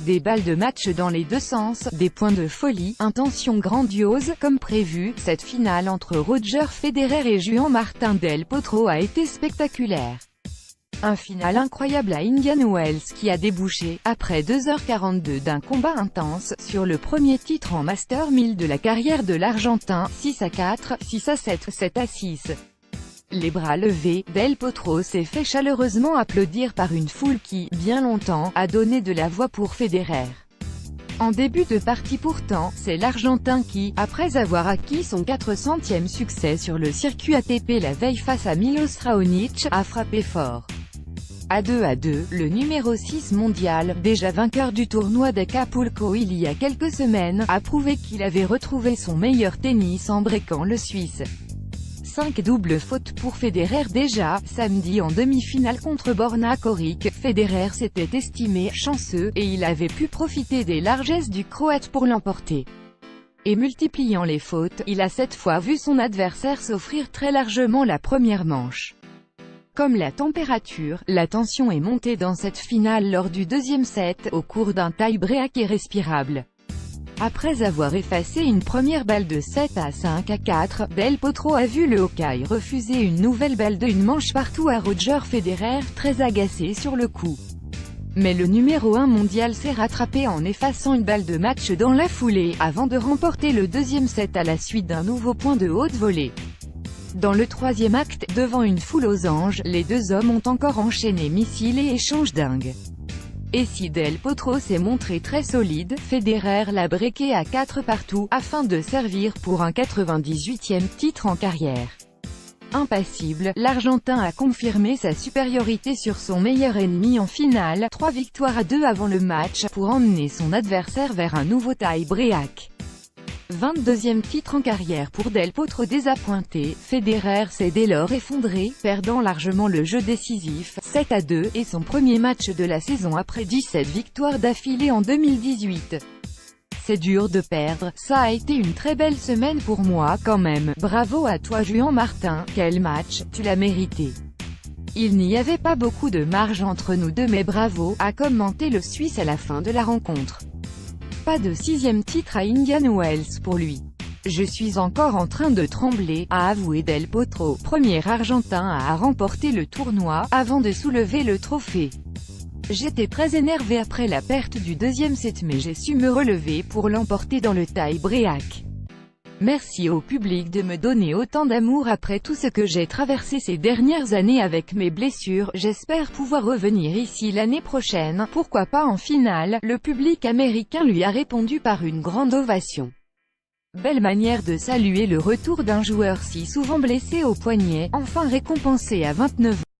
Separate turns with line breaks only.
Des balles de match dans les deux sens, des points de folie, intention grandiose, comme prévu. Cette finale entre Roger Federer et Juan Martín del Potro a été spectaculaire. Un final incroyable à Indian Wells qui a débouché, après 2h42 d'un combat intense, sur le premier titre en Master 1000 de la carrière de l'Argentin, 6-4, 6-7, 7-6. Les bras levés, Del Potro s'est fait chaleureusement applaudir par une foule qui, bien longtemps, a donné de la voix pour Federer. En début de partie pourtant, c'est l'Argentin qui, après avoir acquis son 400e succès sur le circuit ATP la veille face à Milos Raonic, a frappé fort. À 2-2, le numéro 6 mondial, déjà vainqueur du tournoi d'Acapulco il y a quelques semaines, a prouvé qu'il avait retrouvé son meilleur tennis en breakant le Suisse. 5 doubles fautes pour Federer déjà, samedi en demi-finale contre Borna Koric. Federer s'était estimé chanceux, et il avait pu profiter des largesses du Croate pour l'emporter. Et multipliant les fautes, il a cette fois vu son adversaire s'offrir très largement la première manche. Comme la température, la tension est montée dans cette finale lors du deuxième set, au cours d'un tie-break irrespirable. Après avoir effacé une première balle de 7-5-4, Del Potro a vu le Hawkeye refuser une nouvelle balle de une manche partout à Roger Federer, très agacé sur le coup. Mais le numéro 1 mondial s'est rattrapé en effaçant une balle de match dans la foulée, avant de remporter le deuxième set à la suite d'un nouveau point de haute volée. Dans le troisième acte, devant une foule aux anges, les deux hommes ont encore enchaîné missiles et échanges dingues. Et si Del Potro s'est montré très solide, Federer l'a breaké à 4 partout, afin de servir pour un 98e titre en carrière. Impassible, l'Argentin a confirmé sa supériorité sur son meilleur ennemi en finale, 3 victoires à 2 avant le match, pour emmener son adversaire vers un nouveau tie-break. 22e titre en carrière pour Del Potro désappointé, Federer s'est dès lors effondré, perdant largement le jeu décisif, 7-2, et son premier match de la saison après 17 victoires d'affilée en 2018. C'est dur de perdre, ça a été une très belle semaine pour moi quand même, bravo à toi Juan Martín, quel match, tu l'as mérité. Il n'y avait pas beaucoup de marge entre nous deux mais bravo, a commenté le Suisse à la fin de la rencontre. Pas de 6e titre à Indian Wells pour lui. Je suis encore en train de trembler, a avoué Del Potro, premier Argentin à remporter le tournoi, avant de soulever le trophée. J'étais très énervé après la perte du deuxième set mais j'ai su me relever pour l'emporter dans le tie-break. Merci au public de me donner autant d'amour après tout ce que j'ai traversé ces dernières années avec mes blessures, j'espère pouvoir revenir ici l'année prochaine, pourquoi pas en finale. Le public américain lui a répondu par une grande ovation. Belle manière de saluer le retour d'un joueur si souvent blessé au poignet, enfin récompensé à 29 ans.